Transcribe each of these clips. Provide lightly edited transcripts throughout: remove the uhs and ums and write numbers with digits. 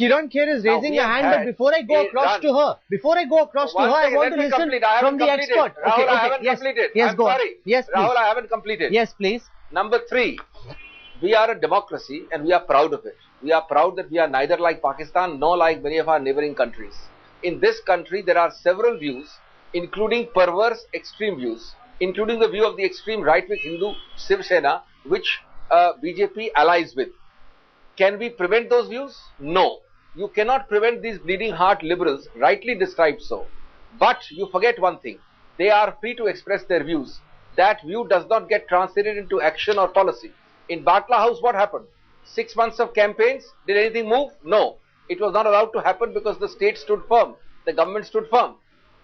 Kiran Kher is raising a hand, but before I go across to her, I want to listen from the expert. Rahul, I haven't completed. Yes, I'm go on. sorry. Yes, please. Rahul, I haven't completed. Yes, please. Number 3, we are a democracy and we are proud of it. We are proud that we are neither like Pakistan nor like many of our neighboring countries. In this country, there are several views, including perverse extreme views, including the view of the extreme right-wing Hindu Shiv Sena, which BJP allies with. Can we prevent those views? No. You cannot prevent these bleeding heart liberals, rightly described so. But you forget one thing. They are free to express their views. That view does not get translated into action or policy. In Batla House, what happened? 6 months of campaigns. Did anything move? No. It was not allowed to happen because the state stood firm. The government stood firm.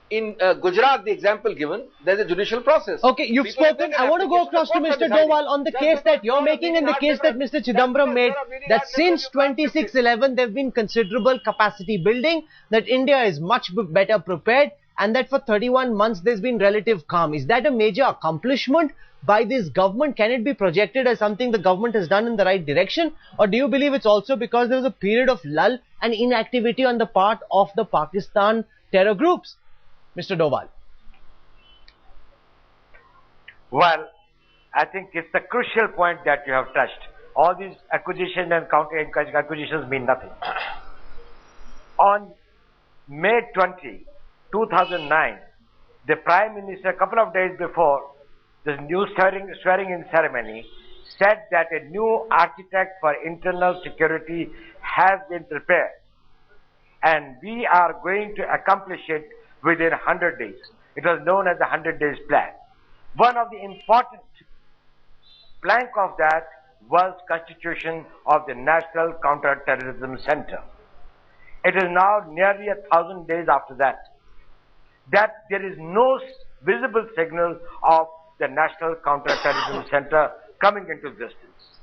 In Gujarat, the example given, there is a judicial process. Okay, you've spoken. I want to go across to Mr. Doval on the case that you're making and the case that Mr. Chidambaram made, that since 26/11 there have been considerable capacity building, that India is much better prepared, and that for 31 months there's been relative calm. Is that a major accomplishment by this government? Can it be projected as something the government has done in the right direction? Or do you believe it's also because there was a period of lull and inactivity on the part of the Pakistan terror groups? Mr. Doval. Well, I think it's the crucial point that you have touched. All these acquisitions and counter acquisitions mean nothing. On May 20, 2009, the Prime Minister, a couple of days before the new swearing-in ceremony, said that a new architect for internal security has been prepared, and we are going to accomplish it within 100 days. It was known as the 100 days plan. One of the important plank of that was constitution of the National Counter-Terrorism Center. It is now nearly 1,000 days after that there is no visible signal of the National Counter-Terrorism Center coming into existence.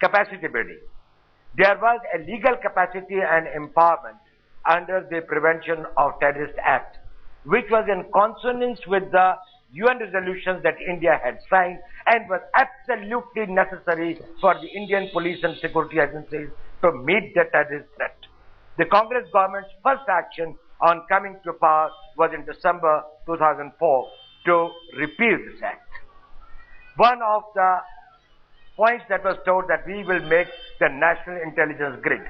Capacity building. There was a legal capacity and empowerment under the Prevention of Terrorist Act, which was in consonance with the UN resolutions that India had signed and was absolutely necessary for the Indian police and security agencies to meet the terrorist threat. The Congress government's first action on coming to power was in December 2004 to repeal this act. One of the points that was told that we will make the national intelligence grid.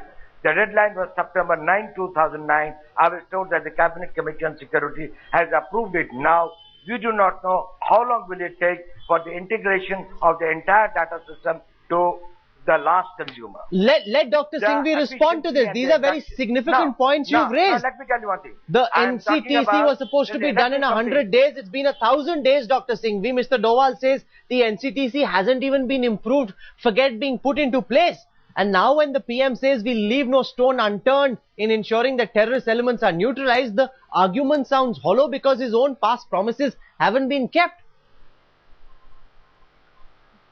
The deadline was September 9, 2009. I was told that the Cabinet Committee on Security has approved it now. We do not know how long will it take for the integration of the entire data system to the last consumer. Let Dr. Singhvi respond to this. These are very significant points you've raised. Let me tell you one thing. The NCTC was supposed to be done in 100 days. It's been 1,000 days, Dr. Singhvi. Mr. Doval says the NCTC hasn't even been improved. Forget being put into place. And now when the PM says we'll leave no stone unturned in ensuring that terrorist elements are neutralized, the argument sounds hollow because his own past promises haven't been kept.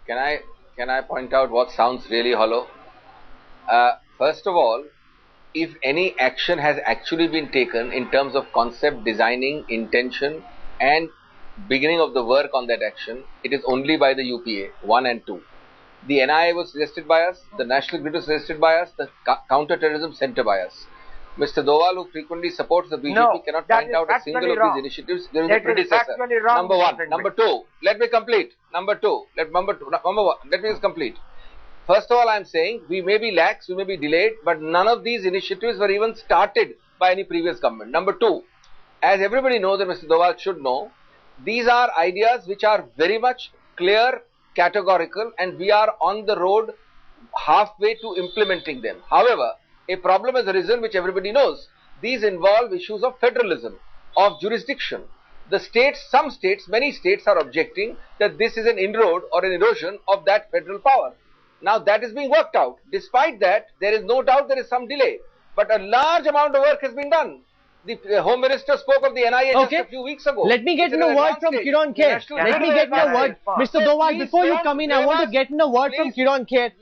Can I point out what sounds really hollow? First of all, if any action has actually been taken in terms of concept, designing, intention and beginning of the work on that action, it is only by the UPA 1 and 2. The NIA was suggested by us, the National Grid was suggested by us, the Counter-Terrorism Center by us. Mr. Doval, who frequently supports the BJP, cannot point out a single of these initiatives during the predecessor. Number 1. Number 2, let me complete. Number 2, number 1, let me just complete. First of all, I am saying we may be lax, we may be delayed, but none of these initiatives were even started by any previous government. Number 2, as everybody knows and Mr. Doval should know, these are ideas which are very much clear, categorical, and we are on the road halfway to implementing them. However, a problem has arisen which everybody knows. These involve issues of federalism, of jurisdiction. The states, some states, many states are objecting that this is an inroad or an erosion of that federal power. Now that is being worked out. Despite that, there is no doubt there is some delay. But a large amount of work has been done. The Home Minister spoke of the NIA just a few weeks ago. Let me get in a word from Kiran Kher. Let me get in a word. Mr. Doval, before you come in, I want to get in a word from Kiran Kher.